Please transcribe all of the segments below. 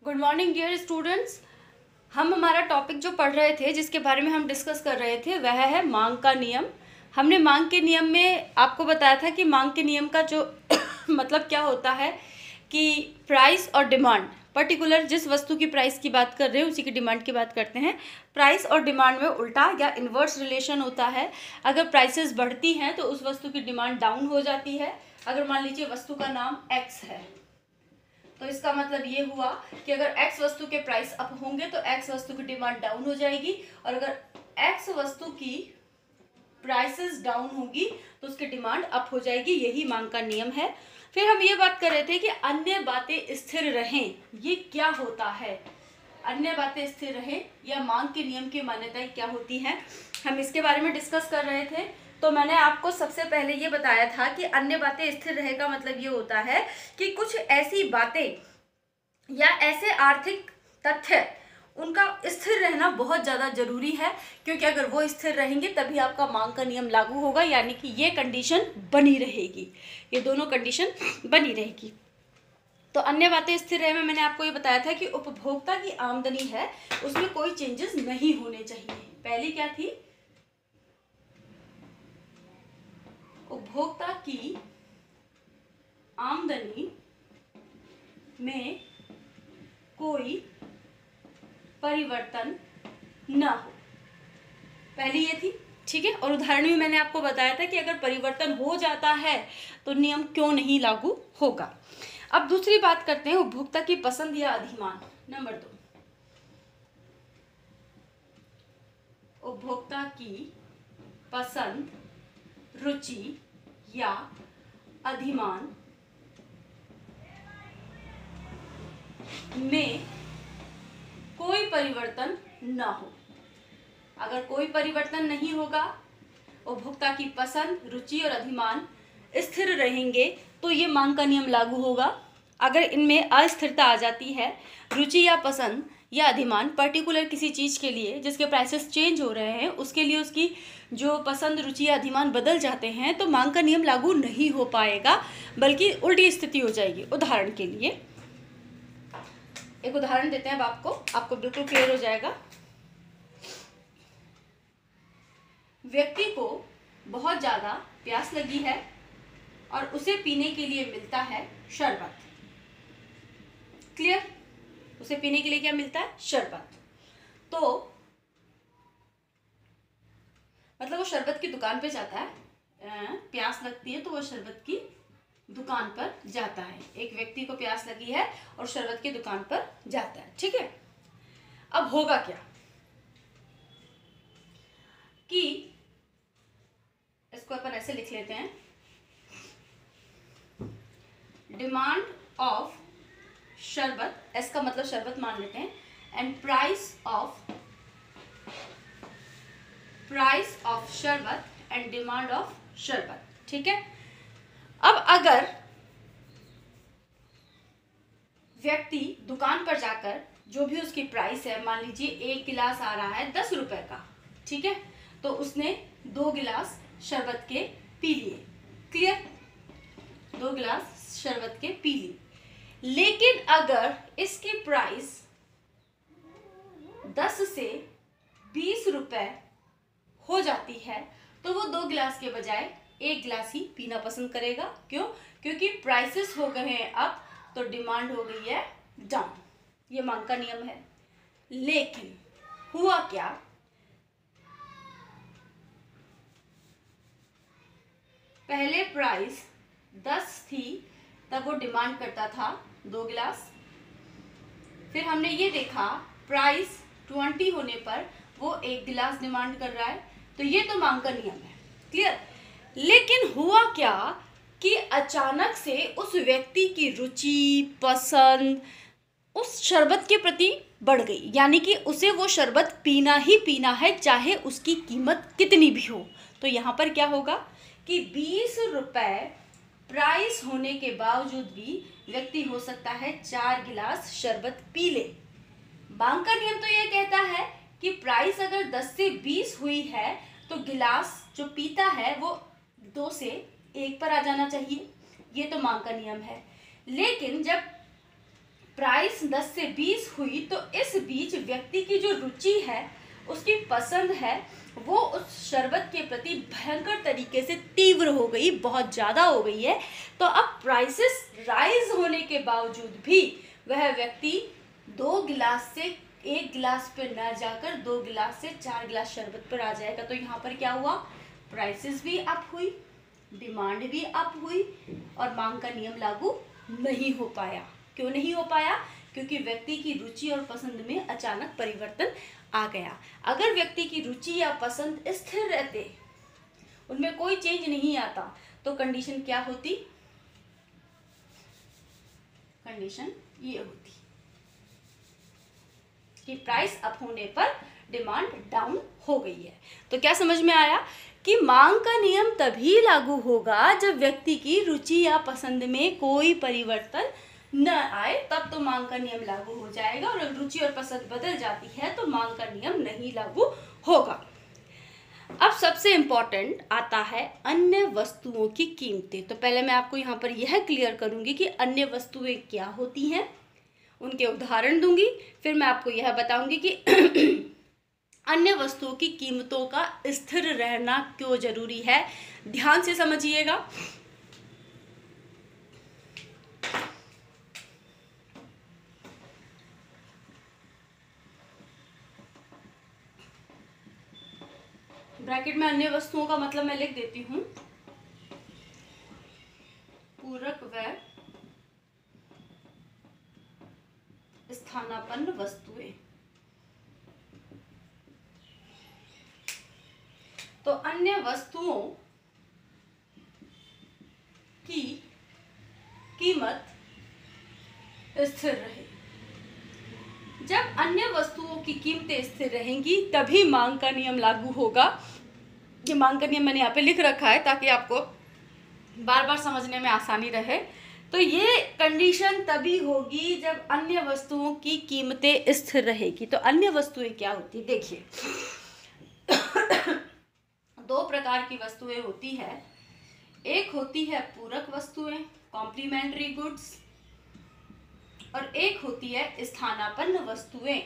Good morning dear students. हम हमारा topic जो पढ़ रहे थे, जिसके बारे में हम डिस्कस कर रहे थे, वह है मांग का नियम। हमने मांग के नियम में आपको बताया था कि मांग के नियम का जो मतलब क्या होता है कि प्राइस और डिमांड, पर्टिकुलर जिस वस्तु की प्राइस की बात कर रहे हैं उसी की डिमांड की बात करते हैं। प्राइस और डिमांड में उल्टा या इन्वर्स रिलेशन होता है। अगर प्राइसेस बढ़ती हैं तो उस वस्तु की डिमांड डाउन हो जाती है। अगर मान लीजिए वस्तु का नाम एक्स है, तो इसका मतलब ये हुआ कि अगर x वस्तु के प्राइस अप होंगे तो x वस्तु की डिमांड डाउन हो जाएगी, और अगर x वस्तु की प्राइसेस डाउन होगी तो उसकी डिमांड अप हो जाएगी। यही मांग का नियम है। फिर हम ये बात कर रहे थे कि अन्य बातें स्थिर रहें, ये क्या होता है? अन्य बातें स्थिर रहें या मांग के नियम की मान्यताएं क्या होती हैं, हम इसके बारे में डिस्कस कर रहे थे। तो मैंने आपको सबसे पहले ये बताया था कि अन्य बातें स्थिर रहे का मतलब ये होता है कि कुछ ऐसी बातें या ऐसे आर्थिक तथ्य, उनका स्थिर रहना बहुत ज़्यादा जरूरी है, क्योंकि अगर वो स्थिर रहेंगे तभी आपका मांग का नियम लागू होगा, यानी कि ये कंडीशन बनी रहेगी, ये दोनों कंडीशन बनी रहेगी। तो अन्य बातें स्थिर रहे में मैंने आपको ये बताया था कि उपभोक्ता की आमदनी है उसमें कोई चेंजेस नहीं होने चाहिए। पहली क्या थी? उपभोक्ता की आमदनी में कोई परिवर्तन न हो, पहली ये थी, ठीक है। और उदाहरण में मैंने आपको बताया था कि अगर परिवर्तन हो जाता है तो नियम क्यों नहीं लागू होगा। अब दूसरी बात करते हैं उपभोक्ता की पसंद या अधिमान। नंबर 2, उपभोक्ता की पसंद, रुचि या अधिमान में कोई परिवर्तन न हो। अगर कोई परिवर्तन नहीं होगा, उपभोक्ता की पसंद, रुचि और अधिमान स्थिर रहेंगे तो ये मांग का नियम लागू होगा। अगर इनमें अस्थिरता आ जाती है, रुचि या पसंद या अधिमान पर्टिकुलर किसी चीज़ के लिए जिसके प्राइसेस चेंज हो रहे हैं, उसके लिए उसकी जो पसंद, रुचि या अधिमान बदल जाते हैं, तो मांग का नियम लागू नहीं हो पाएगा, बल्कि उल्टी स्थिति हो जाएगी। उदाहरण के लिए एक उदाहरण देते हैं अब आपको बिल्कुल क्लियर हो जाएगा। व्यक्ति को बहुत ज़्यादा प्यास लगी है और उसे पीने के लिए मिलता है शरबत। क्लियर? उसे पीने के लिए क्या मिलता है? शरबत। तो मतलब वो शरबत की दुकान पे जाता है, प्यास लगती है तो वो शरबत की दुकान पर जाता है। एक व्यक्ति को प्यास लगी है और शरबत की दुकान पर जाता है, ठीक है। अब होगा क्या कि इसको अपन ऐसे लिख लेते हैं, डिमांड ऑफ शरबत, एस का मतलब शरबत मान लेते हैं, एंड प्राइस ऑफ शरबत एंड डिमांड ऑफ शरबत, ठीक है। अब अगर व्यक्ति दुकान पर जाकर जो भी उसकी प्राइस है, मान लीजिए एक गिलास आ रहा है 10 रुपए का, ठीक है, तो उसने 2 गिलास शरबत के पी लिए। क्लियर? 2 गिलास शरबत के पी लिए। लेकिन अगर इसकी प्राइस 10 से 20 रुपए हो जाती है तो वो 2 गिलास के बजाय 1 गिलास ही पीना पसंद करेगा। क्यों? क्योंकि प्राइसेस हो गए हैं अप, तो डिमांड हो गई है डाउन। ये मांग का नियम है। लेकिन हुआ क्या, पहले प्राइस 10 थी तब वो डिमांड करता था 2 गिलास। फिर हमने ये देखा प्राइस 20 होने पर वो 1 गिलास डिमांड कर रहा है, तो ये तो मांग का नियम है। क्लियर? लेकिन हुआ क्या कि अचानक से उस व्यक्ति की रुचि, पसंद उस शरबत के प्रति बढ़ गई, यानी कि उसे वो शरबत पीना ही पीना है, चाहे उसकी कीमत कितनी भी हो। तो यहाँ पर क्या होगा कि 20 रुपए प्राइस होने के बावजूद भी व्यक्ति हो सकता है 4 गिलास शरबत पी ले। मांग का नियम तो यह कहता है कि प्राइस अगर 10 से 20 हुई है तो गिलास जो पीता है वो 2 से 1 पर आ जाना चाहिए। ये तो मांग का नियम है। लेकिन जब प्राइस 10 से 20 हुई तो इस बीच व्यक्ति की जो रुचि है, उसकी पसंद है, वो उस शरबत के प्रति भयंकर तरीके से तीव्र हो गई, बहुत ज़्यादा हो गई है। तो अब प्राइसेस राइज होने के बावजूद भी वह व्यक्ति 2 गिलास से 1 गिलास पे ना जाकर 2 गिलास से 4 गिलास शरबत पर आ जाएगा। तो यहाँ पर क्या हुआ, प्राइसेस भी अप हुई, डिमांड भी अप हुई और मांग का नियम लागू नहीं हो पाया। क्यों नहीं हो पाया? क्योंकि व्यक्ति की रुचि और पसंद में अचानक परिवर्तन आ गया। अगर व्यक्ति की रुचि या पसंद स्थिर रहते, उनमें कोई चेंज नहीं आता, तो कंडीशन क्या होती? कंडीशन ये होती कि प्राइस अप होने पर डिमांड डाउन हो गई है। तो क्या समझ में आया कि मांग का नियम तभी लागू होगा जब व्यक्ति की रुचि या पसंद में कोई परिवर्तन न आए, तब तो मांग का नियम लागू हो जाएगा। और अगर रुचि और पसंद बदल जाती है तो मांग का नियम नहीं लागू होगा। अब सबसे इम्पोर्टेंट आता है अन्य वस्तुओं की कीमतें। तो पहले मैं आपको यहाँ पर यह क्लियर करूंगी कि अन्य वस्तुएं क्या होती हैं, उनके उदाहरण दूंगी, फिर मैं आपको यह बताऊंगी कि अन्य वस्तुओं की कीमतों का स्थिर रहना क्यों जरूरी है। ध्यान से समझिएगा। ब्रैकेट में अन्य वस्तुओं का मतलब मैं लिख देती हूं, पूरक व स्थानापन्न वस्तुएं। तो अन्य वस्तुओं की कीमत स्थिर रहे। जब अन्य वस्तुओं की कीमतें स्थिर रहेंगी तभी मांग का नियम लागू होगा। ये मांग का नियम मैंने यहाँ पे लिख रखा है ताकि आपको बार बार समझने में आसानी रहे। तो ये कंडीशन तभी होगी जब अन्य वस्तुओं की कीमतें स्थिर रहेगी। तो अन्य वस्तुएं क्या होती है? देखिए, 2 प्रकार की वस्तुएं होती है। एक होती है पूरक वस्तुएं, कॉम्प्लीमेंट्री गुड्स, और एक होती है स्थानापन्न वस्तुएं,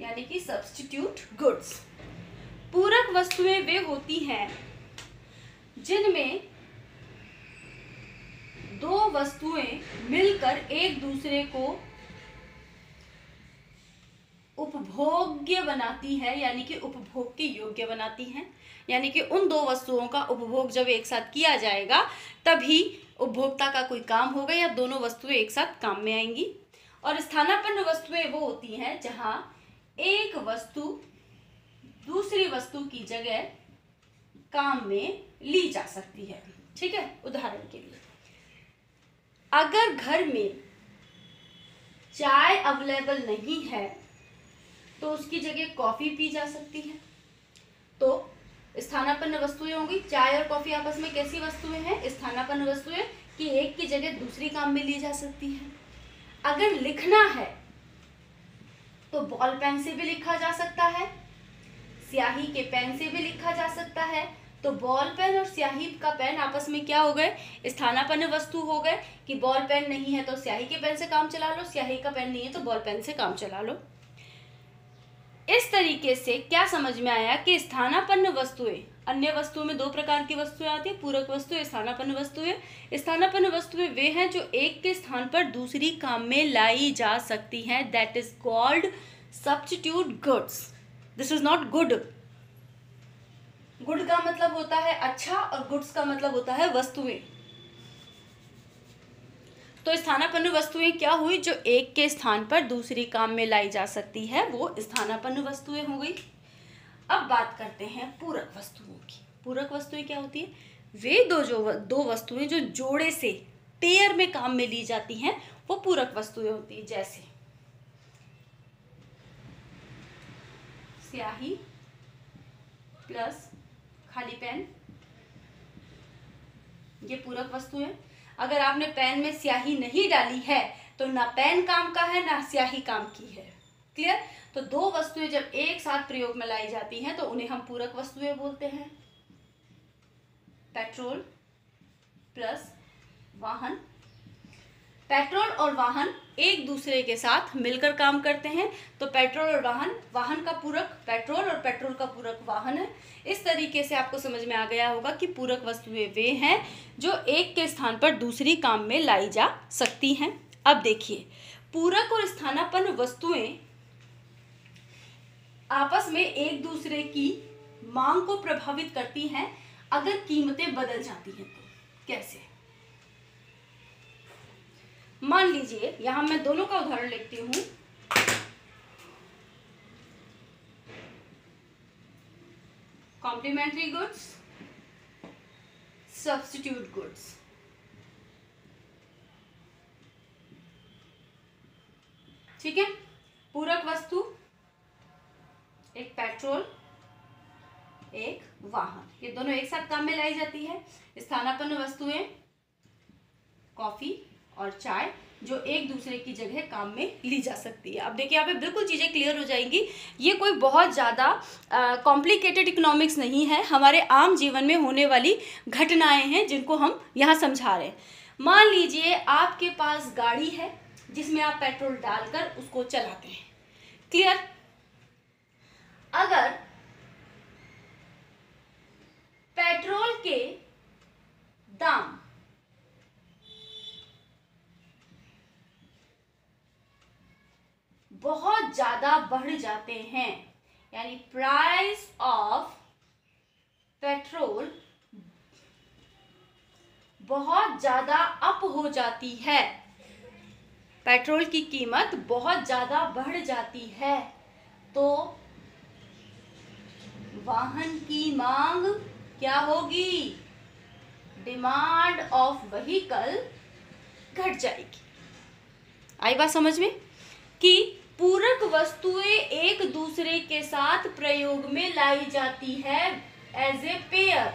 यानी कि सब्स्टिट्यूट गुड्स। पूरक वस्तुएं वे होती हैं जिनमें 2 वस्तुएं मिलकर एक दूसरे को उपभोग्य बनाती है, यानी कि उपभोग के योग्य बनाती हैं। यानी कि उन 2 वस्तुओं का उपभोग जब एक साथ किया जाएगा तभी उपभोक्ता का कोई काम होगा या दोनों वस्तुएं एक साथ काम में आएंगी। और स्थानापन्न वस्तुएं वो होती हैं जहां एक वस्तु दूसरी वस्तु की जगह काम में ली जा सकती है। ठीक है, उदाहरण के लिए अगर घर में चाय अवेलेबल नहीं है तो उसकी जगह कॉफी पी जा सकती है। तो स्थानापन्न वस्तुएं होंगी। चाय और कॉफी आपस में कैसी वस्तुएं हैं? स्थानापन्न वस्तुएं कि एक की जगह दूसरी काम में ली जा सकती है। अगर लिखना है तो बॉल पेन से भी लिखा जा सकता है, स्याही के पेन से भी लिखा जा सकता है। तो बॉल पेन और स्याही का पेन आपस में क्या हो गए? स्थानापन्न वस्तु हो गए कि बॉल पेन नहीं है तो स्याही के पेन से काम चला लो, स्याही का पेन नहीं है तो बॉल पेन से काम चला लो। इस तरीके से क्या समझ में आया कि स्थानापन्न वस्तुएं, अन्य वस्तुओं में 2 प्रकार की वस्तुएं आती है, पूरक वस्तुएं, स्थानापन्न वस्तुएं। स्थानापन्न वस्तुएं वे हैं जो एक के स्थान पर दूसरी काम में लाई जा सकती हैं। That is called substitute goods. This is not good. Good का मतलब होता है अच्छा और गुड्स का मतलब होता है वस्तुएं। तो स्थानापन्न वस्तुएं क्या हुई? जो एक के स्थान पर दूसरी काम में लाई जा सकती है वो स्थानापन्न वस्तुएं हो गई। अब बात करते हैं पूरक वस्तुओं की। पूरक वस्तुएं क्या होती है? वे दो वस्तुएं जो जोड़े से पेयर में काम में ली जाती हैं वो पूरक वस्तुएं होती है। जैसे स्याही प्लस खाली पेन, ये पूरक वस्तुएं। अगर आपने पेन में स्याही नहीं डाली है तो ना पेन काम का है ना स्याही काम की है। क्लियर? तो 2 वस्तुएं जब एक साथ प्रयोग में लाई जाती हैं तो उन्हें हम पूरक वस्तुएं बोलते हैं। पेट्रोल प्लस वाहन पेट्रोल और वाहन एक दूसरे के साथ मिलकर काम करते हैं, तो पेट्रोल और वाहन का पूरक पेट्रोल और पेट्रोल का पूरक वाहन है। इस तरीके से आपको समझ में आ गया होगा कि पूरक वस्तुएं वे हैं जो एक के स्थान पर दूसरी काम में लाई जा सकती हैं। अब देखिए, पूरक और स्थानापन्न वस्तुएं आपस में एक दूसरे की मांग को प्रभावित करती हैं अगर कीमतें बदल जाती हैं। तो कैसे? मान लीजिए, यहां मैं दोनों का उदाहरण लिखती हूं। Complementary goods, substitute goods. ठीक है, पूरक वस्तु एक पेट्रोल, एक वाहन, ये दोनों एक साथ काम में लाई जाती है। स्थानापन्न वस्तुएं कॉफी और चाय, जो एक दूसरे की जगह काम में ली जा सकती है। अब देखिए, यहाँ पे बिल्कुल चीज़ें क्लियर हो जाएंगी। ये कोई बहुत ज़्यादा कॉम्प्लिकेटेड इकोनॉमिक्स नहीं है, हमारे आम जीवन में होने वाली घटनाएं हैं जिनको हम यहाँ समझा रहे हैं। मान लीजिए आपके पास गाड़ी है जिसमें आप पेट्रोल डालकर उसको चलाते हैं। क्लियर? अगर पेट्रोल के दाम बहुत ज्यादा बढ़ जाते हैं, यानी प्राइस ऑफ पेट्रोल बहुत ज्यादा अप हो जाती है, पेट्रोल की कीमत बहुत ज्यादा बढ़ जाती है, तो वाहन की मांग क्या होगी? डिमांड ऑफ व्हीकल घट जाएगी। आई बात समझ में कि पूरक वस्तुएं एक दूसरे के साथ प्रयोग में लाई जाती है एज ए पेयर,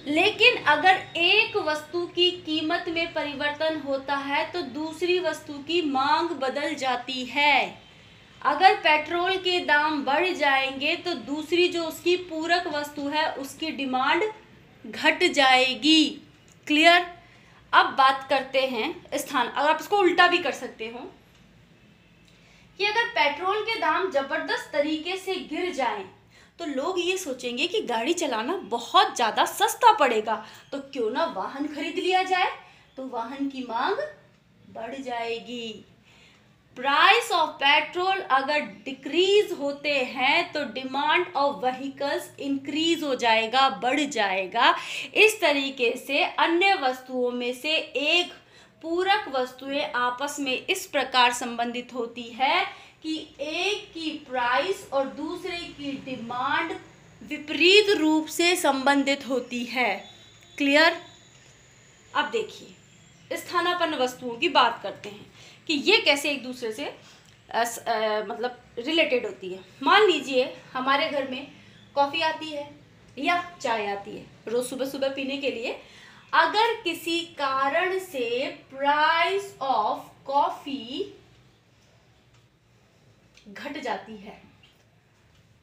लेकिन अगर एक वस्तु की कीमत में परिवर्तन होता है तो दूसरी वस्तु की मांग बदल जाती है। अगर पेट्रोल के दाम बढ़ जाएंगे तो दूसरी जो उसकी पूरक वस्तु है उसकी डिमांड घट जाएगी। क्लियर? अब बात करते हैं स्थान, अगर आप इसको उल्टा भी कर सकते हो कि अगर पेट्रोल के दाम जबरदस्त तरीके से गिर जाएं तो लोग ये सोचेंगे कि गाड़ी चलाना बहुत ज़्यादा सस्ता पड़ेगा, तो क्यों ना वाहन खरीद लिया जाए, तो वाहन की मांग बढ़ जाएगी। प्राइस ऑफ पेट्रोल अगर डिक्रीज होते हैं तो डिमांड ऑफ व्हीकल्स इंक्रीज हो जाएगा, बढ़ जाएगा। इस तरीके से अन्य वस्तुओं में से एक पूरक वस्तुएं आपस में इस प्रकार संबंधित होती है कि एक की प्राइस और दूसरे की डिमांड विपरीत रूप से संबंधित होती है। क्लियर? अब देखिए, स्थानापन्न वस्तुओं की बात करते हैं कि ये कैसे एक दूसरे से मतलब रिलेटेड होती है। मान लीजिए हमारे घर में कॉफ़ी आती है या चाय आती है रोज़ सुबह सुबह पीने के लिए। अगर किसी कारण से प्राइस ऑफ कॉफ़ी घट जाती है,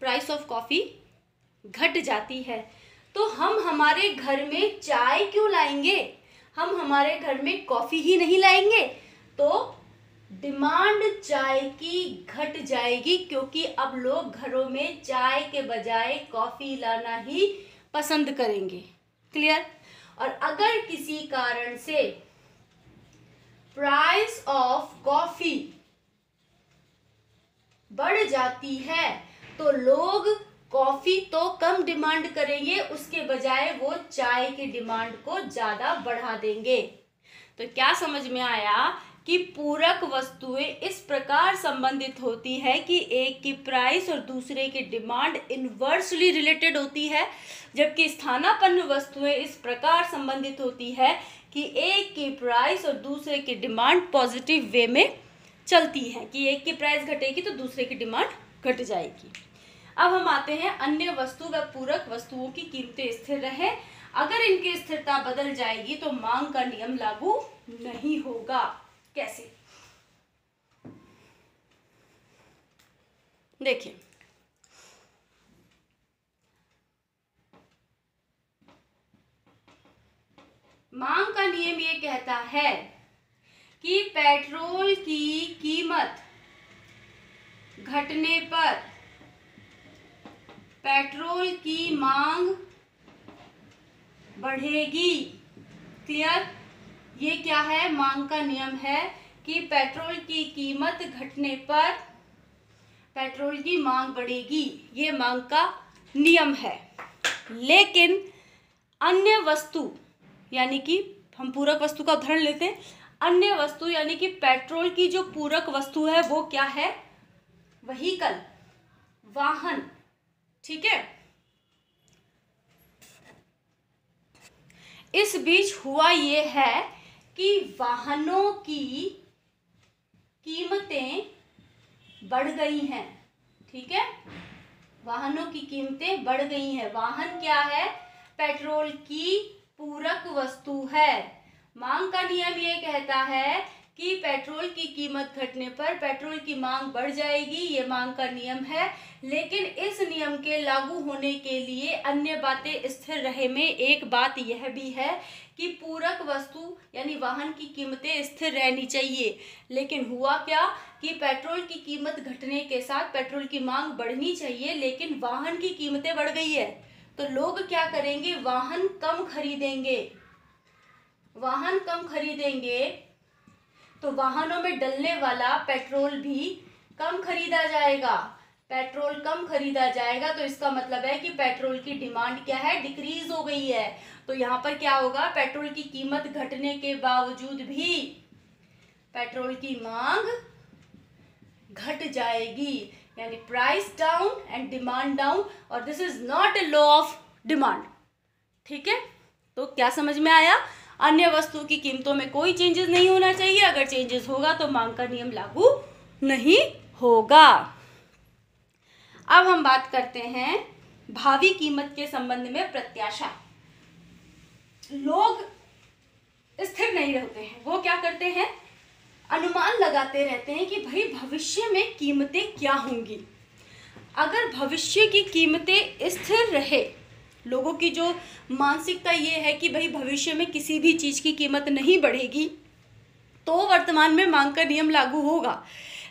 प्राइस ऑफ कॉफ़ी घट जाती है, तो हम हमारे घर में चाय क्यों लाएंगे? हम हमारे घर में कॉफ़ी ही नहीं लाएंगे, तो डिमांड चाय की घट जाएगी, क्योंकि अब लोग घरों में चाय के बजाय कॉफ़ी लाना ही पसंद करेंगे। क्लियर? और अगर किसी कारण से प्राइस ऑफ कॉफ़ी बढ़ जाती है तो लोग कॉफ़ी तो कम डिमांड करेंगे, उसके बजाय वो चाय की डिमांड को ज़्यादा बढ़ा देंगे। तो क्या समझ में आया कि पूरक वस्तुएं इस प्रकार संबंधित होती है कि एक की प्राइस और दूसरे की डिमांड इनवर्सली रिलेटेड होती है, जबकि स्थानापन्न वस्तुएं इस प्रकार संबंधित होती है कि एक की प्राइस और दूसरे की डिमांड पॉजिटिव वे में चलती है, कि एक की प्राइस घटेगी तो दूसरे की डिमांड घट जाएगी। अब हम आते हैं अन्य वस्तु व पूरक वस्तुओं की कीमतें स्थिर रहे, अगर इनकी स्थिरता बदल जाएगी तो मांग का नियम लागू नहीं होगा। कैसे? देखिए, मांग का नियम ये कहता है कि पेट्रोल की कीमत घटने पर पेट्रोल की मांग बढ़ेगी। क्लियर? ये क्या है? मांग का नियम है कि पेट्रोल की कीमत घटने पर पेट्रोल की मांग बढ़ेगी। ये मांग का नियम है। लेकिन अन्य वस्तु यानी कि हम पूरक वस्तु का उदाहरण लेते हैं। अन्य वस्तु यानी कि पेट्रोल की जो पूरक वस्तु है वो क्या है? व्हीकल, वाहन। ठीक है। इस बीच हुआ ये है कि वाहनों की कीमतें बढ़ गई हैं। ठीक है, वाहनों की कीमतें बढ़ गई हैं। वाहन क्या है? पेट्रोल की पूरक वस्तु है। मांग का नियम ये कहता है कि पेट्रोल की कीमत घटने पर पेट्रोल की मांग बढ़ जाएगी। ये मांग का नियम है। लेकिन इस नियम के लागू होने के लिए अन्य बातें स्थिर रहे में एक बात यह भी है कि पूरक वस्तु यानी वाहन की कीमतें स्थिर रहनी चाहिए। लेकिन हुआ क्या कि पेट्रोल की कीमत घटने के साथ पेट्रोल की मांग बढ़नी चाहिए, लेकिन वाहन की कीमतें बढ़ गई है। तो लोग क्या करेंगे? वाहन कम खरीदेंगे। वाहन कम खरीदेंगे तो वाहनों में डलने वाला पेट्रोल भी कम खरीदा जाएगा। पेट्रोल कम खरीदा जाएगा तो इसका मतलब है कि पेट्रोल की डिमांड क्या है? डिक्रीज हो गई है। तो यहाँ पर क्या होगा? पेट्रोल की कीमत घटने के बावजूद भी पेट्रोल की मांग घट जाएगी, यानी price down and demand down. और this is not a law of demand. ठीक है, तो क्या समझ में आया? अन्य वस्तु की कीमतों में कोई चेंजेस नहीं होना चाहिए। अगर चेंजेस होगा तो मांग का नियम लागू नहीं होगा। अब हम बात करते हैं भावी कीमत के संबंध में प्रत्याशा। लोग स्थिर नहीं रहते हैं, वो क्या करते हैं? अनुमान लगाते रहते हैं कि भाई भविष्य में कीमतें क्या होंगी। अगर भविष्य की कीमतें स्थिर रहे, लोगों की जो मानसिकता ये है कि भाई भविष्य में किसी भी चीज़ की कीमत नहीं बढ़ेगी, तो वर्तमान में मांग का नियम लागू होगा।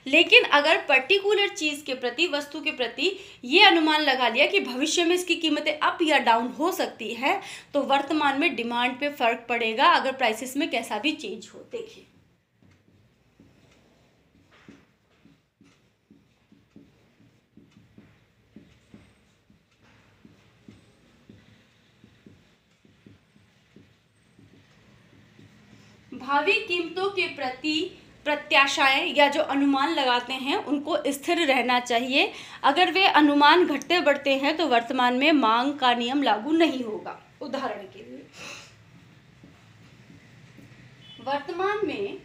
लेकिन अगर पर्टिकुलर चीज़ के प्रति, वस्तु के प्रति ये अनुमान लगा लिया कि भविष्य में इसकी कीमतें अप या डाउन हो सकती है, तो वर्तमान में डिमांड पे फर्क पड़ेगा अगर प्राइसेस में कैसा भी चेंज हो। देखिए, भावी कीमतों के प्रति प्रत्याशाएं या जो अनुमान लगाते हैं उनको स्थिर रहना चाहिए। अगर वे अनुमान घटते बढ़ते हैं तो वर्तमान में मांग का नियम लागू नहीं होगा। उदाहरण के लिए, वर्तमान में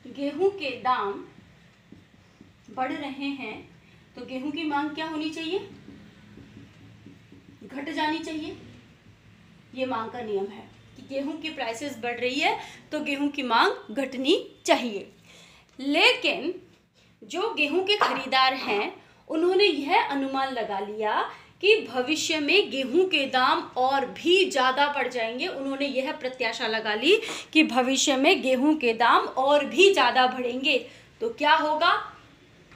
गेहूं के दाम बढ़ रहे हैं तो गेहूं की मांग क्या होनी चाहिए? घट जानी चाहिए। ये मांग का नियम है कि गेहूं की प्राइसेस बढ़ रही है तो गेहूं की मांग घटनी चाहिए। लेकिन जो गेहूं के खरीदार हैं उन्होंने यह अनुमान लगा लिया कि भविष्य में गेहूं के दाम और भी ज़्यादा बढ़ जाएंगे। उन्होंने यह प्रत्याशा लगा ली कि भविष्य में गेहूं के दाम और भी ज़्यादा बढ़ेंगे। तो क्या होगा?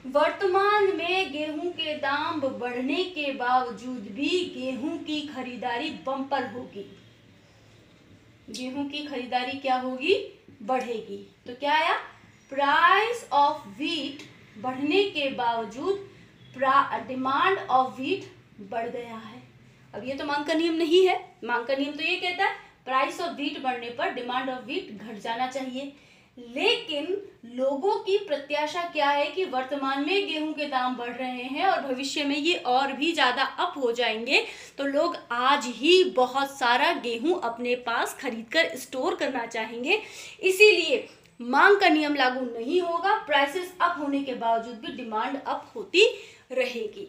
वर्तमान में गेहूं के दाम बढ़ने के बावजूद भी गेहूं की खरीदारी बम्पर होगी। गेहूं की खरीदारी क्या होगी? बढ़ेगी। तो क्या आया? प्राइस ऑफ व्हीट बढ़ने के बावजूद डिमांड ऑफ व्हीट बढ़ गया है। अब ये तो मांग का नियम नहीं है। मांग का नियम तो ये कहता है प्राइस ऑफ व्हीट बढ़ने पर डिमांड ऑफ व्हीट घट जाना चाहिए। लेकिन लोगों की प्रत्याशा क्या है कि वर्तमान में गेहूं के दाम बढ़ रहे हैं और भविष्य में ये और भी ज़्यादा अप हो जाएंगे, तो लोग आज ही बहुत सारा गेहूं अपने पास खरीदकर स्टोर करना चाहेंगे। इसीलिए मांग का नियम लागू नहीं होगा। प्राइसेस अप होने के बावजूद भी डिमांड अप होती रहेगी।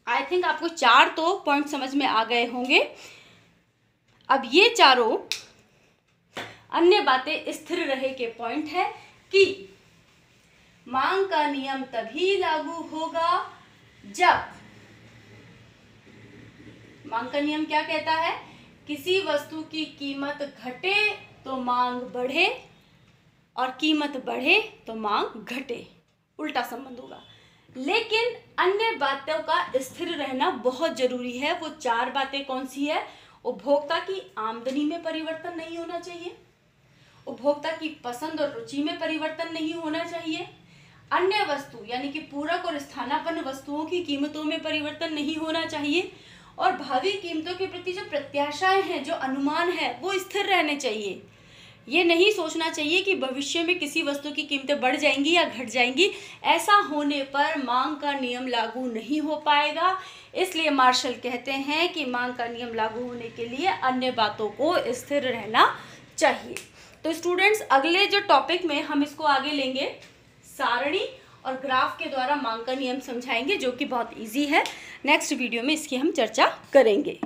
आई थिंक आपको 4 तो पॉइंट समझ में आ गए होंगे। अब ये चारों अन्य बातें स्थिर रहे के पॉइंट है कि मांग का नियम तभी लागू होगा जब मांग का नियम क्या कहता है? किसी वस्तु की कीमत घटे तो मांग बढ़े और कीमत बढ़े तो मांग घटे, उल्टा संबंध होगा। लेकिन अन्य बातों का स्थिर रहना बहुत जरूरी है। वो 4 बातें कौन सी है? उपभोक्ता की आमदनी में परिवर्तन नहीं होना चाहिए, उपभोक्ता की पसंद और रुचि में परिवर्तन नहीं होना चाहिए, अन्य वस्तु यानी कि पूरक और स्थानापन्न वस्तुओं की कीमतों में परिवर्तन नहीं होना चाहिए, और भावी कीमतों के प्रति जो प्रत्याशाएं हैं, जो अनुमान है, वो स्थिर रहने चाहिए। ये नहीं सोचना चाहिए कि भविष्य में किसी वस्तु की कीमतें बढ़ जाएंगी या घट जाएंगी। ऐसा होने पर मांग का नियम लागू नहीं हो पाएगा। इसलिए मार्शल कहते हैं कि मांग का नियम लागू होने के लिए अन्य बातों को स्थिर रहना चाहिए। तो स्टूडेंट्स, अगले जो टॉपिक में हम इसको आगे लेंगे, सारणी और ग्राफ के द्वारा मांग का नियम समझाएंगे, जो कि बहुत इजी है। नेक्स्ट वीडियो में इसकी हम चर्चा करेंगे।